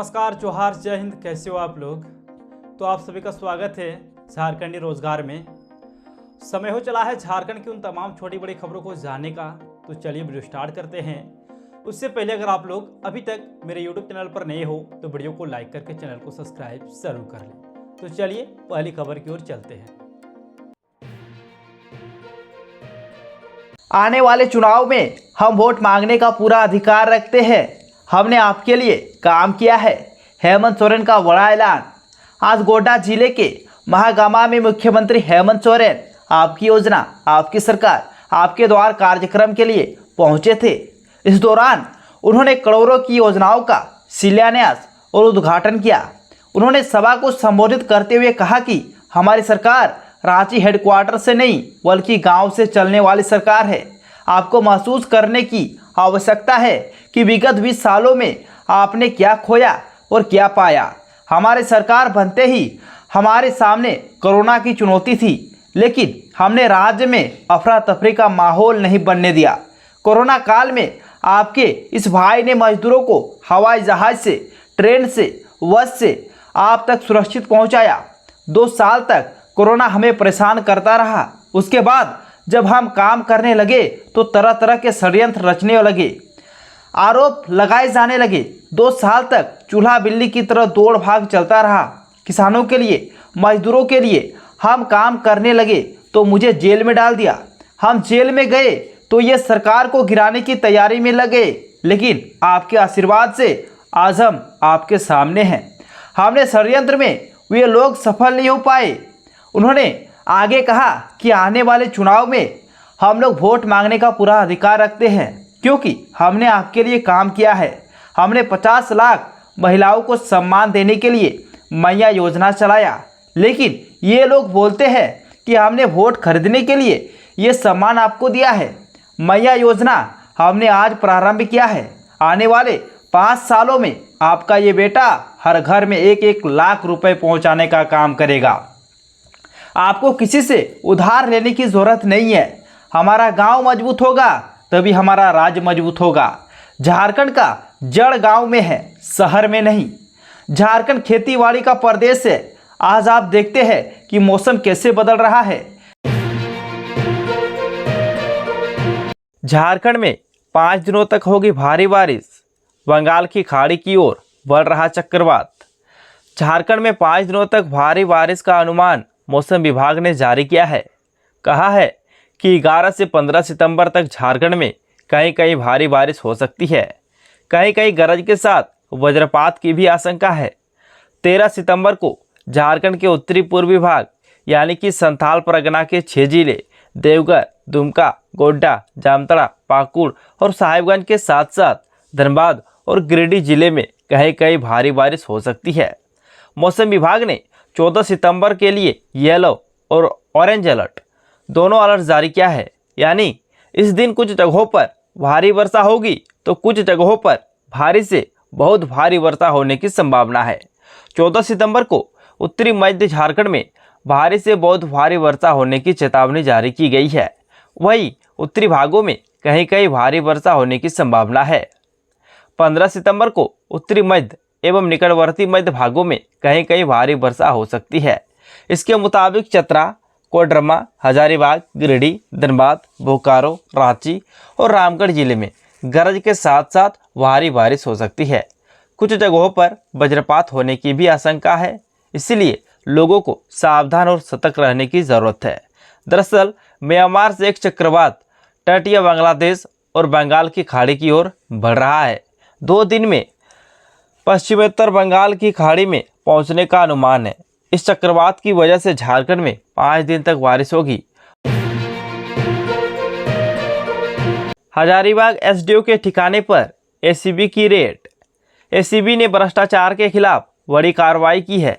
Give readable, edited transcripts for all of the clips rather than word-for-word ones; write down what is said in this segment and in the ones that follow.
नमस्कार, जोहार, जय हिंद। कैसे हो आप लोग? तो आप सभी का स्वागत है झारखंडी रोजगार में। समय हो चला है झारखंड की उन तमाम छोटी बड़ी खबरों को जानने का। तो चलिए वीडियो स्टार्ट करते हैं। उससे पहले अगर आप लोग अभी तक मेरे यूट्यूब चैनल पर नए हो तो वीडियो को लाइक करके चैनल को सब्सक्राइब जरूर कर लें। तो चलिए पहली खबर की ओर चलते हैं। आने वाले चुनाव में हम वोट मांगने का पूरा अधिकार रखते हैं। हमने आपके लिए काम किया है। हेमंत सोरेन का बड़ा ऐलान। आज गोड्डा जिले के महागामा में मुख्यमंत्री हेमंत सोरेन आपकी योजना, आपकी सरकार, आपके द्वार कार्यक्रम के लिए पहुंचे थे। इस दौरान उन्होंने करोड़ों की योजनाओं का शिलान्यास और उद्घाटन किया। उन्होंने सभा को संबोधित करते हुए कहा कि हमारी सरकार रांची हेडक्वार्टर से नहीं बल्कि गांव से चलने वाली सरकार है। आपको महसूस करने की आवश्यकता है कि विगत 20 सालों में आपने क्या खोया और क्या पाया। हमारी सरकार बनते ही हमारे सामने कोरोना की चुनौती थी, लेकिन हमने राज्य में अफरा तफरी का माहौल नहीं बनने दिया। कोरोना काल में आपके इस भाई ने मजदूरों को हवाई जहाज से, ट्रेन से, बस से आप तक सुरक्षित पहुंचाया। 2 साल तक कोरोना हमें परेशान करता रहा। उसके बाद जब हम काम करने लगे तो तरह तरह के षड्यंत्र रचने लगे, आरोप लगाए जाने लगे। 2 साल तक चूल्हा बिल्ली की तरह दौड़ भाग चलता रहा। किसानों के लिए, मजदूरों के लिए हम काम करने लगे तो मुझे जेल में डाल दिया। हम जेल में गए तो ये सरकार को गिराने की तैयारी में लगे, लेकिन आपके आशीर्वाद से आज हम आपके सामने हैं। हमने षड्यंत्र में वे लोग सफल नहीं हो पाए। उन्होंने आगे कहा कि आने वाले चुनाव में हम लोग वोट मांगने का पूरा अधिकार रखते हैं, क्योंकि हमने आपके लिए काम किया है। हमने 50 लाख महिलाओं को सम्मान देने के लिए मैया योजना चलाया, लेकिन ये लोग बोलते हैं कि हमने वोट खरीदने के लिए ये सम्मान आपको दिया है। मैया योजना हमने आज प्रारंभ किया है। आने वाले 5 सालों में आपका ये बेटा हर घर में 1-1 लाख रुपए पहुंचाने का काम करेगा। आपको किसी से उधार लेने की जरूरत नहीं है। हमारा गांव मजबूत होगा तभी हमारा राज्य मजबूत होगा। झारखंड का जड़ गांव में है, शहर में नहीं। झारखंड खेतीबाड़ी का प्रदेश है। आज आप देखते हैं कि मौसम कैसे बदल रहा है। झारखंड में 5 दिनों तक होगी भारी बारिश। बंगाल की खाड़ी की ओर बढ़ रहा चक्रवात। झारखंड में 5 दिनों तक भारी बारिश का अनुमान मौसम विभाग ने जारी किया है। कहा है कि 11 से 15 सितंबर तक झारखंड में कहीं कहीं भारी बारिश हो सकती है। कहीं कहीं गरज के साथ वज्रपात की भी आशंका है। 13 सितंबर को झारखंड के उत्तरी पूर्वी भाग यानी कि संथाल परगना के 6 जिले देवघर, दुमका, गोड्डा, जामताड़ा, पाकुड़ और साहिबगंज के साथ साथ धनबाद और गिरिडीह जिले में कहीं कहीं भारी बारिश हो सकती है। मौसम विभाग ने 14 सितंबर के लिए येलो और ऑरेंज अलर्ट दोनों अलर्ट जारी किया है। यानी इस दिन कुछ जगहों पर भारी वर्षा होगी तो कुछ जगहों पर भारी से बहुत भारी वर्षा होने की संभावना है। 14 सितंबर को उत्तरी मध्य झारखंड में भारी से बहुत भारी वर्षा होने की चेतावनी जारी की गई है। वहीं उत्तरी भागों में कहीं कहीं भारी वर्षा होने की संभावना है। 15 सितंबर को उत्तरी मध्य एवं निकटवर्ती मध्य भागों में कहीं कहीं भारी वर्षा हो सकती है। इसके मुताबिक चतरा, कोडरमा, हजारीबाग, गिरिडीह, धनबाद, बोकारो, रांची और रामगढ़ जिले में गरज के साथ साथ भारी बारिश हो सकती है। कुछ जगहों पर वज्रपात होने की भी आशंका है, इसलिए लोगों को सावधान और सतर्क रहने की जरूरत है। दरअसल म्यांमार से एक चक्रवात तटीय बांग्लादेश और बंगाल की खाड़ी की ओर बढ़ रहा है। 2 दिन में पश्चिमोत्तर बंगाल की खाड़ी में पहुंचने का अनुमान है। इस चक्रवात की वजह से झारखंड में 5 दिन तक बारिश होगी। हजारीबाग एसडीओ के ठिकाने पर एसीबी की रेड। एसीबी ने भ्रष्टाचार के खिलाफ बड़ी कार्रवाई की है।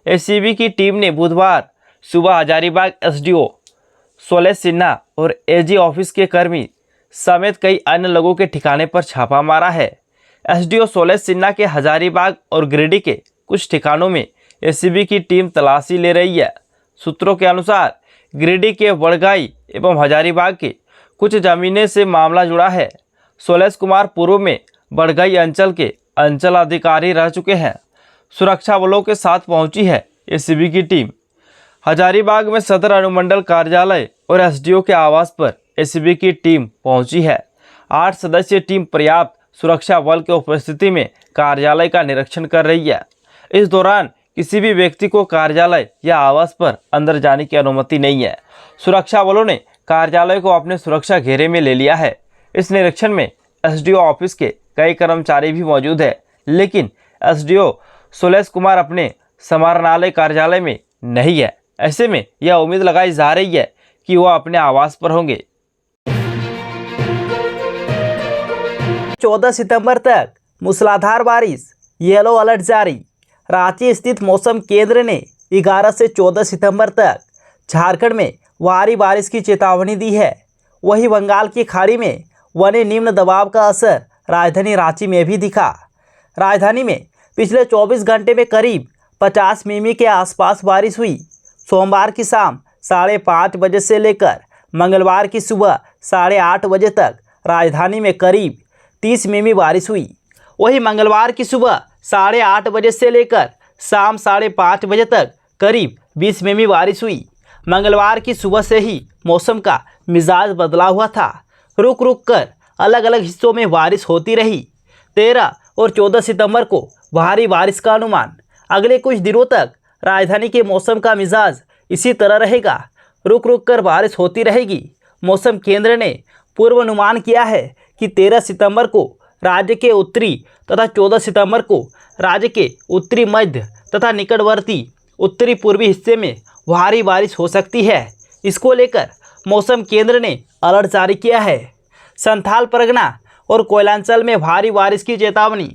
एसीबी की टीम ने बुधवार सुबह हजारीबाग एसडीओ सोलेश सिन्हा और एजी ऑफिस के कर्मी समेत कई अन्य लोगों के ठिकाने पर छापा मारा है। एसडीओ सोलेश सिन्हा के हजारीबाग और गिरिडीह के कुछ ठिकानों में एसीबी की टीम तलाशी ले रही है। सूत्रों के अनुसार गिरिडीह के बड़गाई एवं हजारीबाग के कुछ जमीनें से मामला जुड़ा है। सोलेश कुमार पूर्व में बड़गाई अंचल के अंचल अधिकारी रह चुके हैं। सुरक्षा बलों के साथ पहुंची है एसीबी की टीम। हजारीबाग में सदर अनुमंडल कार्यालय और एसडीओ के आवास पर एसीबी की टीम पहुंची है। 8 सदस्यीय टीम पर्याप्त सुरक्षा बल की उपस्थिति में कार्यालय का निरीक्षण कर रही है। इस दौरान किसी भी व्यक्ति को कार्यालय या आवास पर अंदर जाने की अनुमति नहीं है। सुरक्षा बलों ने कार्यालय को अपने सुरक्षा घेरे में ले लिया है। इस निरीक्षण में एसडीओ ऑफिस के कई कर्मचारी भी मौजूद है, लेकिन एसडीओ सुलेश कुमार अपने समाहरणालय कार्यालय में नहीं है। ऐसे में यह उम्मीद लगाई जा रही है कि वह अपने आवास पर होंगे। 14 सितंबर तक मूसलाधार बारिश, येलो अलर्ट जारी। रांची स्थित मौसम केंद्र ने 11 से 14 सितंबर तक झारखंड में भारी बारिश की चेतावनी दी है। वहीं बंगाल की खाड़ी में बने निम्न दबाव का असर राजधानी रांची में भी दिखा। राजधानी में पिछले 24 घंटे में करीब 50 मिमी के आसपास बारिश हुई। सोमवार की शाम 5:30 बजे से लेकर मंगलवार की सुबह 8:30 बजे तक राजधानी में करीब 30 मिमी बारिश हुई। वहीं मंगलवार की सुबह 8:30 बजे से लेकर शाम 5:30 बजे तक करीब 20 मिमी बारिश हुई। मंगलवार की सुबह से ही मौसम का मिजाज बदला हुआ था। रुक रुक कर अलग अलग हिस्सों में बारिश होती रही। 13 और 14 सितंबर को भारी बारिश का अनुमान। अगले कुछ दिनों तक राजधानी के मौसम का मिजाज इसी तरह रहेगा। रुक रुक कर बारिश होती रहेगी। मौसम केंद्र ने पूर्वानुमान किया है कि 13 सितंबर को राज्य के उत्तरी तथा 14 सितंबर को राज्य के उत्तरी मध्य तथा निकटवर्ती उत्तरी पूर्वी हिस्से में भारी बारिश हो सकती है। इसको लेकर मौसम केंद्र ने अलर्ट जारी किया है। संथाल परगना और कोयलांचल में भारी बारिश की चेतावनी।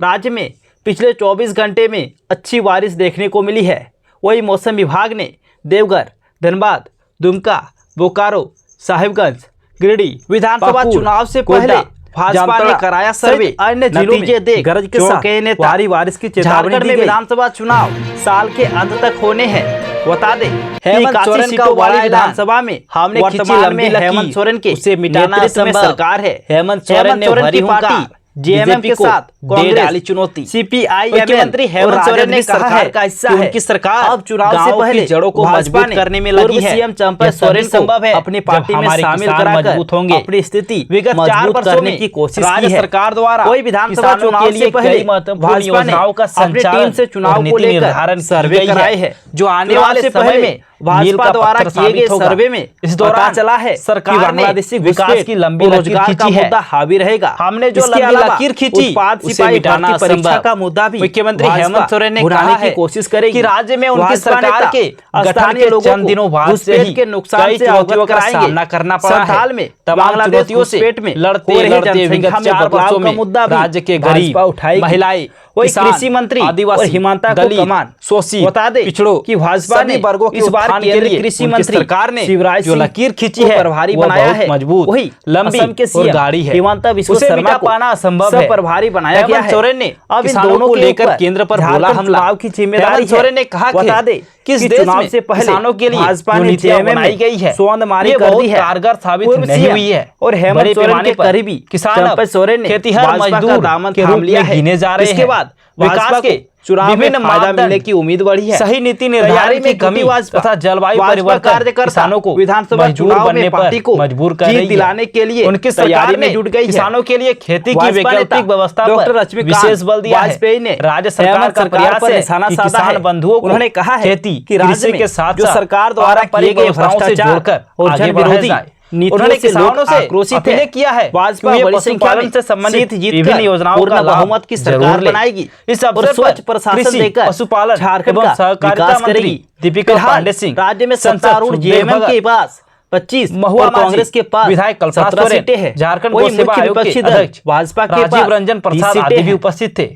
राज्य में पिछले 24 घंटे में अच्छी बारिश देखने को मिली है। वहीं मौसम विभाग ने देवघर, धनबाद, दुमका, बोकारो, साहिबगंज, गिरिडीह विधानसभा चुनाव से पहले भाजपा ने कराया सर्वे। अन्य जिलों में देख गरज के साथ भारी बारिश की चेतावनी दी गई। विधानसभा चुनाव साल के अंत तक होने हैं। बता दें हेमंत सोरेन का बड़ा विधानसभा में हमने वर्तमान में हेमंत सोरेन के उसे मिटाना सरकार है। हेमंत सोरेन ने भरी पार्टी जेएमएम के साथ कांग्रेस डाली चुनौती। सीपीआईएम मंत्री हेमंत सोरेन ने कहा है का हिस्सा है उनकी सरकार अब चुनाव से पहले जड़ों को मजबूत करने में लगी है। सीएम चंपा सोरेन संभव है अपनी पार्टी में शामिल कराकर अपनी स्थिति विगत 4 वर्षों में की कोशिश की है। सरकार द्वारा कोई विधानसभा चुनाव से पहले भाजपा ने अपनी टीम से चुनाव को लेकर सर्वे कराए हैं, जो आने वाले समय में भाजपा द्वारा किए गए सर्वे में इस दौरान चला है सरकार बांग्लादेशी विकास की लंबी रोजगार का मुद्दा हावी रहेगा। हमने जो लकीर खींची उसे मिटाना परीक्षा का मुद्दा भी मुख्यमंत्री हेमंत सोरेन ने कहा की कोशिश करेगी कि राज्य में उनकी सरकार के स्थानीय लोगों को दिनों बाद से ही के नुकसान से अवगत कराएंगे। सामना करना पड़ा है में तमाम चुनौतियों से लड़ते विगत 4 वर्षों में मुद्दा राज्य के गरीब महिलाएं वही कृषि मंत्री और हिमांता को कमान सोशी बता दे पिछड़ों की भाजपा ने वर्गों की इस बार के लिए कृषि मंत्री सरकार ने शिवराज जो लकीर खींची है प्रभारी बनाया है मजबूत वही लंबी और गाड़ी है। हिमांता विश्व शर्मा को पाना असंभव है प्रभारी बनाया गया है। सोरेन ने अब इन दोनों को लेकर केंद्र पर बोला हमला की जिम्मेदारी सोरेन ने कहा बता दे किस देश में से पहले किसानों के लिए भाजपा ने जेएमएम बनाई गई है सोंदमारी कर दी है कारगर साबित नहीं हुई है। और हेमंत सोरेन के करीबी किसान सोरेन ने खेतीहर मजदूर का दामन थाम लिया है। गिने जा रहे हैं। इसके बाद विकास के चुनाव में फायदा मिलने की उम्मीद बढ़ी है। सही नीति निर्धारण में कमी तथा जलवायु परिवर्तन कार्यकर्ता किसानों को विधानसभा चुनाव में पार्टी को मजबूर कर दिलाने के लिए उनकी तैयारी में जुट गई है। किसानों के लिए खेती की वैकल्पिक व्यवस्था पर विशेष बल दिया है। वाजपेयी ने राज्य सरकार का प्रयास पर निशाना साधा है। बंधुओं उन्होंने कहा है कि राज्य के साथ जो सरकार द्वारा किए गए भ्रष्टाचार और जन विरोधी उन्होंने किसानों से आक्रोशित किया है। भाजपा बड़ी संख्या से संबंधित विभिन्न योजनाओं का बहुमत की सरकार बनाएगी। इस अवसर पर प्रशासन देकर पशुपालन झारखंड का सहकारिता मंत्री दीपिका पांडे सिंह राज्य में सत्तारूढ़ जेएमएम के पास 25 महुआ कांग्रेस के पास विधायक 17 सीटें हैं। झारखंड को सेवा आयोग के अध्यक्ष भाजपा के राजीव रंजन प्रसाद आदि भी उपस्थित थे।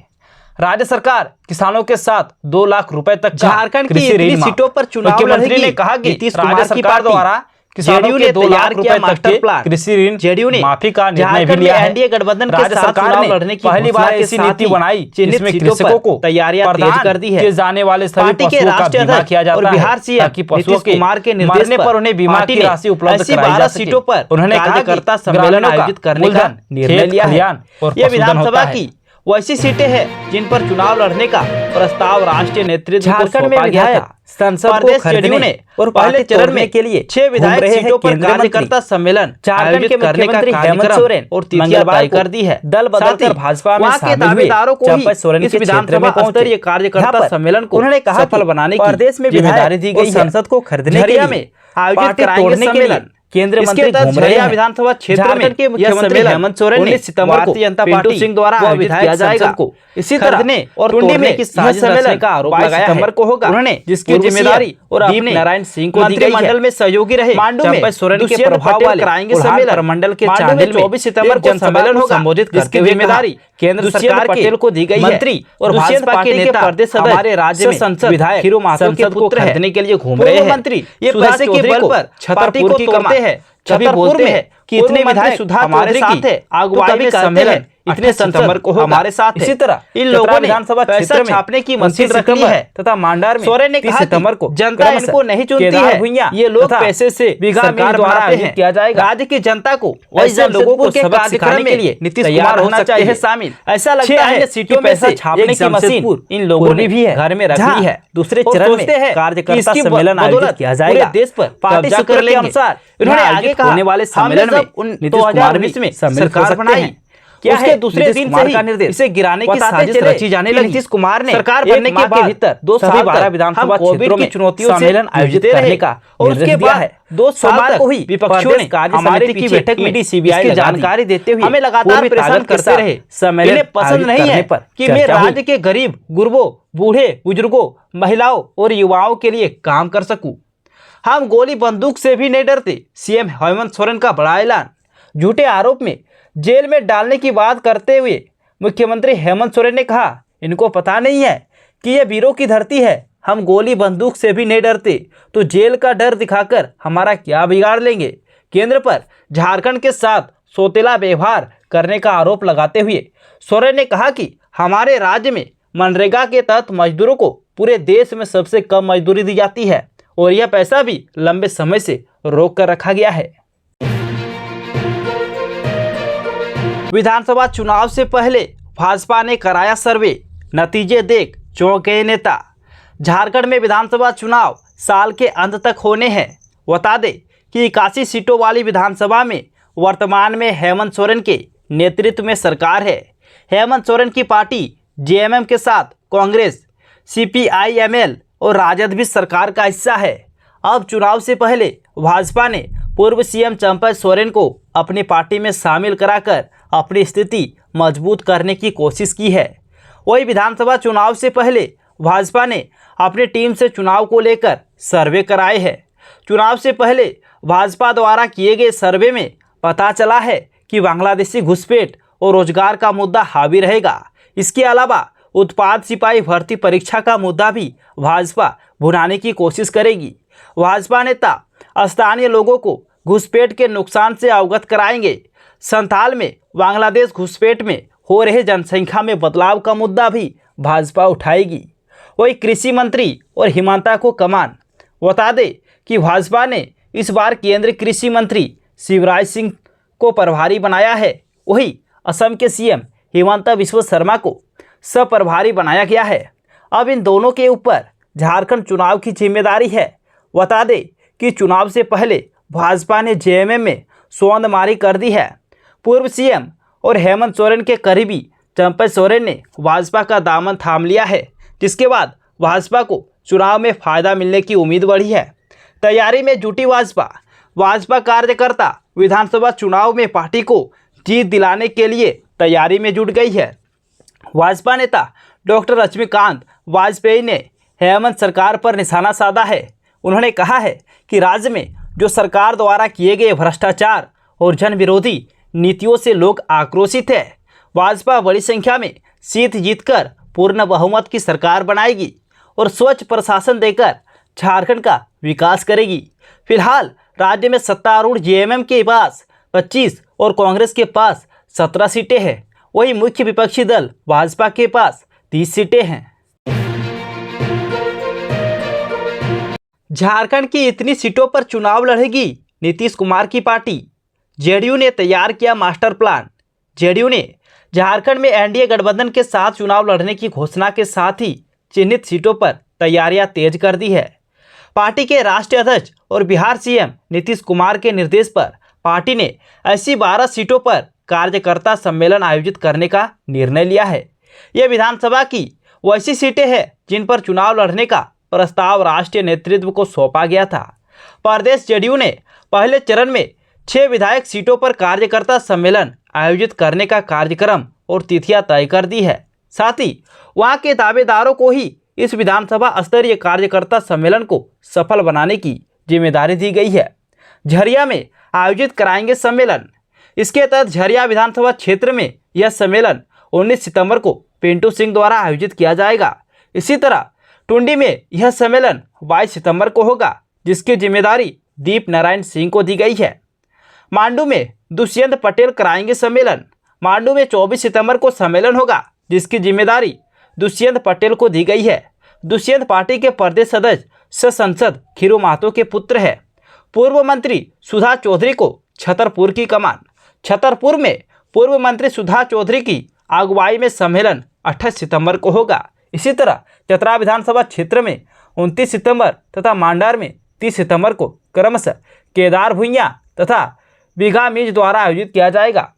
राज्य सरकार किसानों के साथ 2 लाख रुपए तक झारखंड की सीटों पर चुनाव मुख्यमंत्री ने कहा कि राज्य सरकार द्वारा जेडीयू ने 2 लाख रुपए तक के कृषि ऋण जेडीयू ने माफी का निर्णय भी लिया है। एनडीए गठबंधन के साथ सरकार ने लड़ने की पहली बार ऐसी नीति बनाई जिसमें कृषकों को तैयारियां तेज कर दी है। जाने वाले सभी पशुओं का बीमा किया जाता है और बिहार से ताकि पशुओं के कुमार के निर्देश पर उन्हें बीमा की राशि उपलब्ध कराई जा सके। सीटों पर उन्होंने कार्यकर्ता सम्मेलन आयोजित करने का निर्णय लिया है। ये विधानसभा की वैसी सीटें हैं जिन पर चुनाव लड़ने का प्रस्ताव राष्ट्रीय नेतृत्व को झारखंड में सौंपा गया विधायक था। संसद को प्रदेश खरीदने जेडीयू ने और पहले पार्टी चरण तोड़ने में के लिए 6 विधायक घूम रहे हैं सीटों पर केंद्रीय कार्यकर्ता मंत्री। सम्मेलन झारखंड आयोजित के करने का मुख्यमंत्री हेमंत कार्यक्रम सोरेन और तिथियां मंगलवार तय कर दी है। दल बदलकर साथ ही भाजपा में वहाँ के शामिल हुए। दावेदारों को चंपा सोरेन ही इस के क्षेत्र में विधानसभा पहुंचे। स्तरीय कार्यकर्ता यहाँ पर सम्मेलन को उन्होंने कहा सफल कि बनाने की प्रदेश में जिम्मेदारी दी गई है। संसद को खरीदने के झरिया लिए में आयोजित पार्टी कराएंगे तोड़ने के लिए सम्मेलन। केंद्रीय इसके मंत्री तहत घूम रहे झरिया हैं। विधानसभा क्षेत्र में झारखंड के यह मुख्यमंत्री सम्मेलन हेमंत सोरेन ने 19 सितंबर को भारतीय जनता पिंटू पार्टी सिंह द्वारा व आयोजित विधायक किया जाएगा। संसद को इसी तरह खरीदने और टुंडी तोड़ने में की यह साजिश रचने सम्मेलन का आरोप 22 लगाया सितंबर है। को होगा। उन्होंने जिसकी पूर्व जिम्मेदारी सीएम और दीप अपने नारायण सिंह को दी गई है। मंत्रिमंडल में सहयोगी रहे मांडू में चंपा सोरेन के दुष्यंत प्रभाव पटेल वाले कराएंगे बुरहान सम्मेलन। प्रमंडल के मांडू में चांडिल में 24 सितंबर एक को जनसभा सम्मेलन को होगा, संबोधित जिसकी करते हुए जिम्मेदारी कहा, केंद्र दुष्यंत सरकार के पटेल को दी गई है। मंत्री और दुष्यंत भाजपा के पार्टी के नेता प्रदेश सदस्य हमारे राज्य में संसद विधायक हीरो महतो के संसद को पुत्र हैं। खरीदने के लिए घूम रहे पूर्व हैं। मंत्री ये सुधा पैसे के चौधरी बल को पर पार्टी छतरपुर को की तोड़ते हैं। कभी छतरपुर बोलते में हैं कि पूर्व इतने मंत्री विधायक सुधा हमारे चौधरी साथ की है, अगुवाई कभी में कहते सम्मेलन हैं 28 सितंबर को होगा। हमारे साथ है। इसी तरह इन चतरा लोगों ने विधानसभा पैसा क्षेत्र में छापने की 29 मशीन रखी सितंबर है तथा मांडार में सोरेन ने 30 कहा सितंबर को कि जनता क्रमशः इनको नहीं चुनती केदार है, भुइयां ये लोग तथा पैसे से बीघा सरकार मिल द्वारा बनाते आयोजित हैं। किया जाएगा। राज्य की जनता को ऐसे लोगों को के सबक कार्यक्रम सिखाने के लिए नीतीश तैयार कुमार हो होना सकते चाहिए हैं शामिल। ऐसा 6 लगता है अन्य कि सीटों में पैसा से छापने एक की मशीन जमशेदपुर इन लोगों पूर्वी ने भी है, घर में रख जहां ली है। दूसरे और चरण में सोचते हैं कार्यकर्ता कि इसकी सम्मेलन आयोजित बदौलत किया जाएगा। पूरे देश पर पार्टी कब्जा सूत्र कर के लेंगे। अनुसार इन्होंने यहाँ आगे आगे कहा, होने वाले सम्मेलन में नीतीश कुमार भी में सरकार बनाई। क्या उसके है दूसरे नीतीश दिन कुमार से का ही निर्देश? इसे गिराने की बताते साजिश चले रची जाने कि लगी। नीतीश कुमार ने सरकार एक बनने के माह के बाद भीतर 2 सभी साल 12 तक विधानसभा हम कोविड क्षेत्रों की में चुनौतियों से सम्मेलन आयोजित जूझते करने रहे। का और निर्देश उसके दिया बाद है। 2 साल सोमवार तक को ही विपक्षियों ने कार्य हमारे समिति की पीछे बैठक में ईडी सीबीआई इसकी जानकारी देते हुए हमें लगातार पूर्वी परेशान ताकत के करते साथ रहे। सम्मेलन इन्हें पसंद आयोजित नहीं करने है पर कि मैं चर्चा हुई। राज्य के गरीब गुरबों बूढ़े बुजुर्गों महिलाओं और युवाओं के लिए काम कर सकूं। हम गोली बंदूक से भी नहीं डरते। सीएम हेमंत सोरेन का बड़ा ऐलान। झूठे आरोप में जेल में डालने की बात करते हुए मुख्यमंत्री हेमंत सोरेन ने कहा, इनको पता नहीं है कि ये वीरों की धरती है। हम गोली बंदूक से भी नहीं डरते, तो जेल का डर दिखाकर हमारा क्या बिगाड़ लेंगे। केंद्र पर झारखंड के साथ सौतेला व्यवहार करने का आरोप लगाते हुए सोरेन ने कहा कि हमारे राज्य में मनरेगा के तहत मजदूरों को पूरे देश में सबसे कम मजदूरी दी जाती है और यह पैसा भी लंबे समय से रोक कर रखा गया है। विधानसभा चुनाव से पहले भाजपा ने कराया सर्वे, नतीजे देख चौंक गए नेता। झारखंड में विधानसभा चुनाव साल के अंत तक होने हैं। बता दें कि 81 सीटों वाली विधानसभा में वर्तमान में हेमंत सोरेन के नेतृत्व में सरकार है। हेमंत सोरेन की पार्टी जेएमएम के साथ कांग्रेस, सीपीआईएमएल और राजद भी सरकार का हिस्सा है। अब चुनाव से पहले भाजपा ने पूर्व सीएम चंपा सोरेन को अपनी पार्टी में शामिल कराकर अपनी स्थिति मजबूत करने की कोशिश की है। वही विधानसभा चुनाव से पहले भाजपा ने अपनी टीम से चुनाव को लेकर सर्वे कराए हैं। चुनाव से पहले भाजपा द्वारा किए गए सर्वे में पता चला है कि बांग्लादेशी घुसपैठ और रोजगार का मुद्दा हावी रहेगा। इसके अलावा उत्पाद सिपाही भर्ती परीक्षा का मुद्दा भी भाजपा भुनाने की कोशिश करेगी। भाजपा नेता स्थानीय लोगों को घुसपैठ के नुकसान से अवगत कराएंगे। संथाल में बांग्लादेश घुसपैठ में हो रहे जनसंख्या में बदलाव का मुद्दा भी भाजपा उठाएगी। वही कृषि मंत्री और हिमांता को कमान। बता दें कि भाजपा ने इस बार केंद्रीय कृषि मंत्री शिवराज सिंह को प्रभारी बनाया है। वही असम के सीएम हिमंता बिस्वा शर्मा को सह प्रभारी बनाया गया है। अब इन दोनों के ऊपर झारखंड चुनाव की जिम्मेदारी है। बता दें कि चुनाव से पहले भाजपा ने जेएमएम में सौंदमारी कर दी है। पूर्व सीएम और हेमंत सोरेन के करीबी चंपा सोरेन ने भाजपा का दामन थाम लिया है, जिसके बाद भाजपा को चुनाव में फायदा मिलने की उम्मीद बढ़ी है। तैयारी में जुटी भाजपा कार्यकर्ता विधानसभा चुनाव में पार्टी को जीत दिलाने के लिए तैयारी में जुट गई है। भाजपा नेता डॉक्टर लक्ष्मीकांत वाजपेयी ने हेमंत सरकार पर निशाना साधा है। उन्होंने कहा है कि राज्य में जो सरकार द्वारा किए गए भ्रष्टाचार और जन विरोधी नीतियों से लोग आक्रोशित है। भाजपा बड़ी संख्या में सीट जीतकर पूर्ण बहुमत की सरकार बनाएगी और स्वच्छ प्रशासन देकर झारखंड का विकास करेगी। फिलहाल राज्य में सत्तारूढ़ जेएमएम के पास 25 और कांग्रेस के पास 17 सीटें हैं। वहीं मुख्य विपक्षी दल भाजपा के पास 30 सीटें हैं। झारखंड की इतनी सीटों पर चुनाव लड़ेगी नीतीश कुमार की पार्टी। जेडीयू ने तैयार किया मास्टर प्लान। जेडीयू ने झारखंड में एनडीए गठबंधन के साथ चुनाव लड़ने की घोषणा के साथ ही चिन्हित सीटों पर तैयारियां तेज कर दी है। पार्टी के राष्ट्रीय अध्यक्ष और बिहार सीएम नीतीश कुमार के निर्देश पर पार्टी ने ऐसी 12 सीटों पर कार्यकर्ता सम्मेलन आयोजित करने का निर्णय लिया है। ये विधानसभा की वैसी सीटें हैं जिन पर चुनाव लड़ने का प्रस्ताव राष्ट्रीय नेतृत्व को सौंपा गया था। प्रदेश जेडीयू ने पहले चरण में 6 विधायक सीटों पर कार्यकर्ता सम्मेलन आयोजित करने का कार्यक्रम और तिथियां तय कर दी है। साथ ही वहां के दावेदारों को ही इस विधानसभा स्तरीय कार्यकर्ता सम्मेलन को सफल बनाने की जिम्मेदारी दी गई है। झरिया में आयोजित कराएंगे सम्मेलन। इसके तहत झरिया विधानसभा क्षेत्र में यह सम्मेलन 19 सितंबर को पिंटू सिंह द्वारा आयोजित किया जाएगा। इसी तरह टुंडी में यह सम्मेलन 22 सितंबर को होगा, जिसकी जिम्मेदारी दीप नारायण सिंह को दी गई है। मांडू में दुष्यंत पटेल कराएंगे सम्मेलन। मांडू में 24 सितंबर को सम्मेलन होगा, जिसकी जिम्मेदारी दुष्यंत पटेल को दी गई है। दुष्यंत पार्टी के प्रदेश सदस्य संसद खीरू महतो के पुत्र है। पूर्व मंत्री सुधा चौधरी को छतरपुर की कमान। छतरपुर में पूर्व मंत्री सुधा चौधरी की अगुवाई में सम्मेलन 28 सितंबर को होगा। इसी तरह चतरा विधानसभा क्षेत्र में 29 सितंबर तथा मांडार में 30 सितंबर को क्रमशः केदार भुइयां तथा बीघा मीज द्वारा आयोजित किया जाएगा।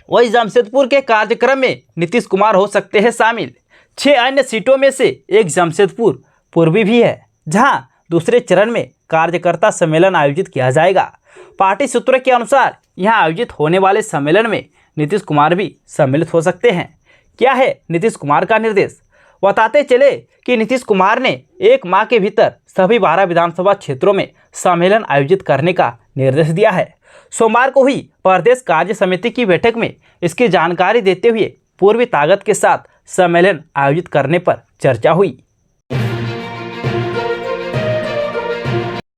वही जमशेदपुर के कार्यक्रम में नीतीश कुमार हो सकते हैं शामिल। 6 अन्य सीटों में से एक जमशेदपुर पूर्वी भी है, जहां दूसरे चरण में कार्यकर्ता सम्मेलन आयोजित किया जाएगा। पार्टी सूत्रों के अनुसार यहां आयोजित होने वाले सम्मेलन में नीतीश कुमार भी सम्मिलित हो सकते हैं। क्या है नीतीश कुमार का निर्देश? बताते चले कि नीतीश कुमार ने 1 माह के भीतर सभी 12 विधानसभा क्षेत्रों में सम्मेलन आयोजित करने का निर्देश दिया है। सोमवार को हुई प्रदेश कार्य समिति की बैठक में इसकी जानकारी देते हुए पूर्वी ताकत के साथ सम्मेलन आयोजित करने पर चर्चा हुई।